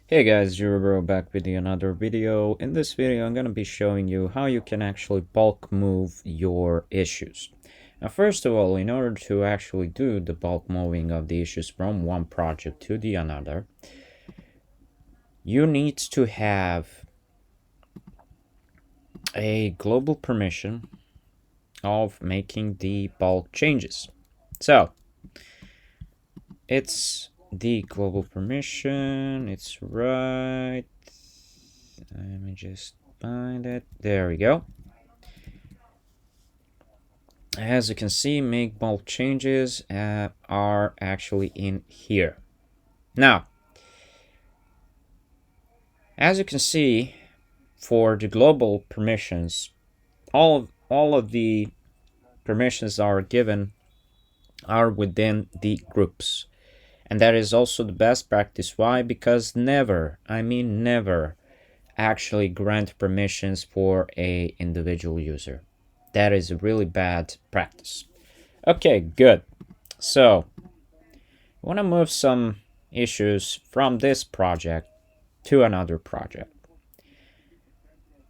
Hey guys, Jira back with another video. In this video, I'm going to be showing you how you can actually bulk move your issues. Now, first of all, in order to actually do the bulk moving of the issues from one project to the another, you need to have a global permission of making the bulk changes. So, it's the global permission, it's right. Let me just find it. There we go. As you can see, make bulk changes are actually in here. Now, as you can see, for the global permissions, all of the permissions are given are within the groups. And that is also the best practice. Why? Because never, I mean never, actually grant permissions for a individual user. That is a really bad practice. Okay, good. So, I want to move some issues from this project to another project.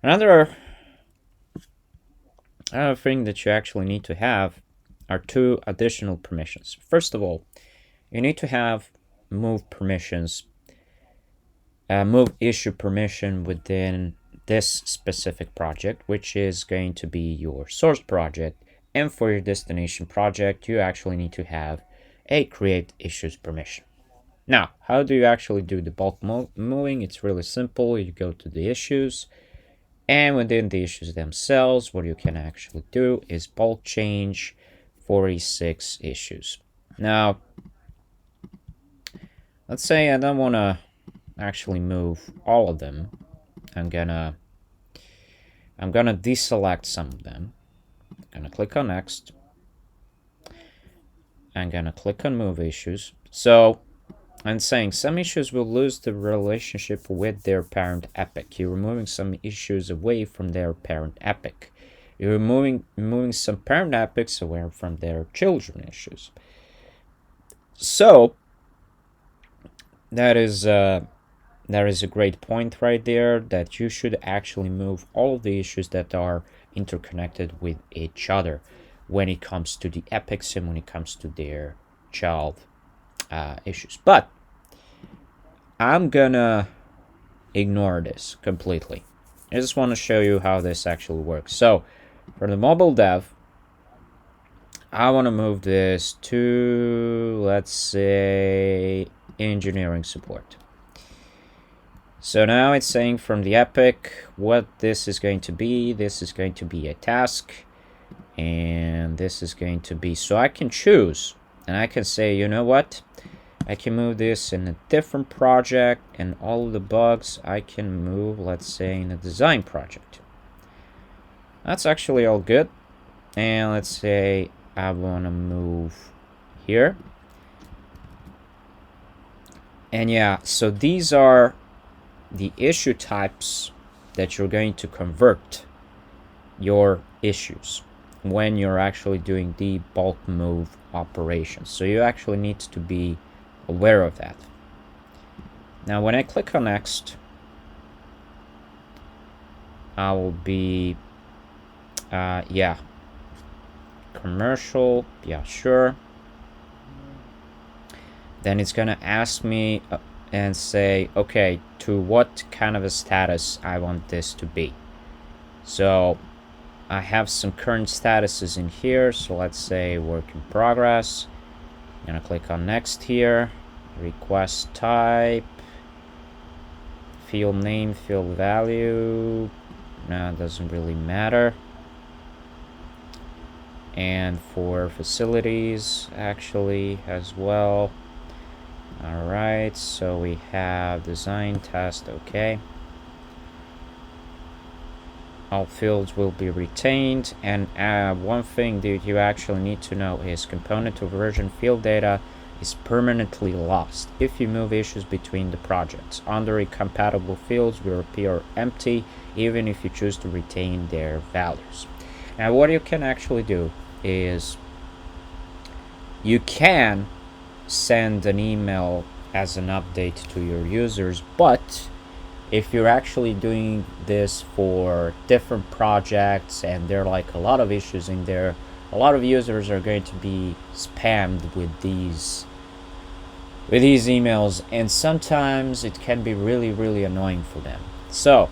Another thing that you actually need to have are two additional permissions. First of all, you need to have move permissions, move issue permission within this specific project, which is going to be your source project. And for your destination project, you actually need to have a create issues permission. Now, how do you actually do the bulk moving? It's really simple. You go to the issues, and within the issues themselves, what you can actually do is bulk change 46 issues. Now, let's say I don't want to actually move all of them. I'm gonna deselect some of them. I'm gonna click on next. I'm gonna click on move issues. So I'm saying some issues will lose the relationship with their parent epic. You're removing some issues away from their parent epic. You're removing some parent epics away from their children issues. So that is a great point right there, that you should actually move all of the issues that are interconnected with each other when it comes to the epics and when it comes to their child issues. But I'm gonna ignore this completely. I just want to show you how this actually works. So for the mobile dev, I want to move this to, let's say, engineering support. So now it's saying from the epic what this is going to be. This is going to be a task, and this is going to be, so I can choose and I can say, you know what, I can move this in a different project, and all of the bugs I can move, let's say, in a design project. That's actually all good. And let's say I want to move here. And yeah, so these are the issue types that you're going to convert your issues when you're actually doing the bulk move operations. So you actually need to be aware of that. Now, when I click on next, I will be, yeah, commercial, yeah, sure. Then it's gonna ask me and say, okay, to what kind of a status I want this to be. So I have some current statuses in here. So let's say work in progress. I'm gonna click on next here. Request type, field name, field value. No, it doesn't really matter. And for facilities, actually, as well. Alright, so we have design test, okay. All fields will be retained, and one thing that you actually need to know is component to version field data is permanently lost if you move issues between the projects. Under compatible fields will appear empty even if you choose to retain their values. Now, what you can actually do is you can send an email as an update to your users. But if you're actually doing this for different projects and there are like a lot of issues in there, a lot of users are going to be spammed with these emails, and sometimes it can be really, really annoying for them. So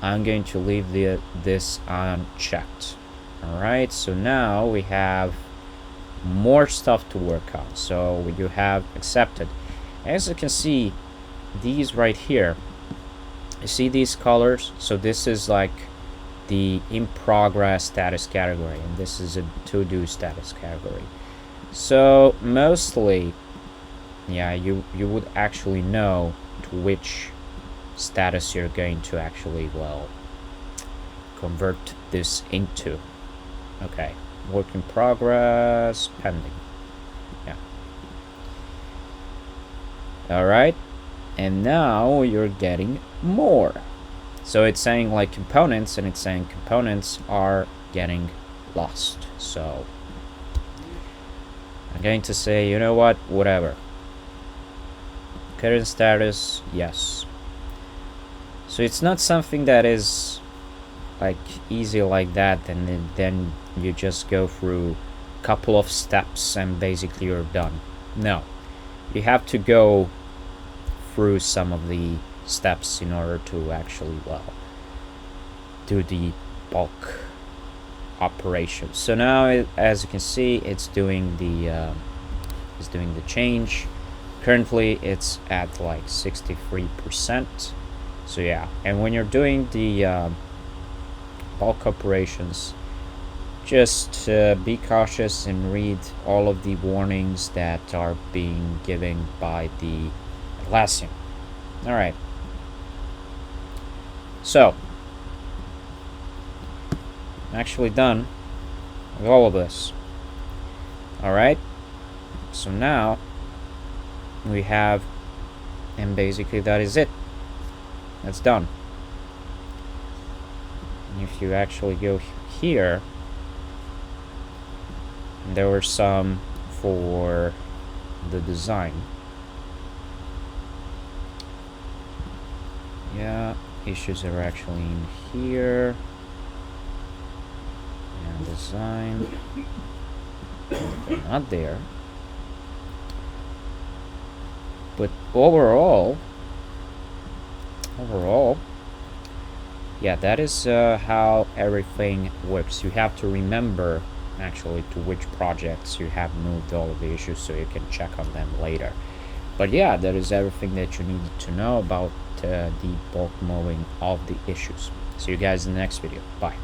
I'm going to leave this unchecked. All right, so now we have more stuff to work on. So you have accepted. As you can see, these right here, you see these colors? So this is like the in progress status category, and this is a to-do status category. So mostly, yeah, you would actually know to which status you're going to actually, well, convert this into. Okay, work in progress, pending. Yeah. All right, and now you're getting more. So it's saying like components, and it's saying components are getting lost. So I'm going to say, you know what, whatever. Current status, yes. So it's not something that is like easy like that, and then you just go through a couple of steps and basically you're done. No, you have to go through some of the steps in order to actually, well, do the bulk operation. So now, as you can see, it's doing the change. Currently it's at like 63%. So yeah, and when you're doing the bulk operations, just be cautious and read all of the warnings that are being given by the Atlassian. All right, so I'm actually done with all of this. All right, so now we have, and basically that is it. That's done. And if you actually go here, there were some for the design. Yeah, issues are actually in here. And design, they're not there. But overall, yeah, that is how everything works. You have to remember actually to which projects you have moved all of the issues, so you can check on them later. But yeah, that is everything that you needed to know about the bulk moving of the issues. See you guys in the next video. Bye.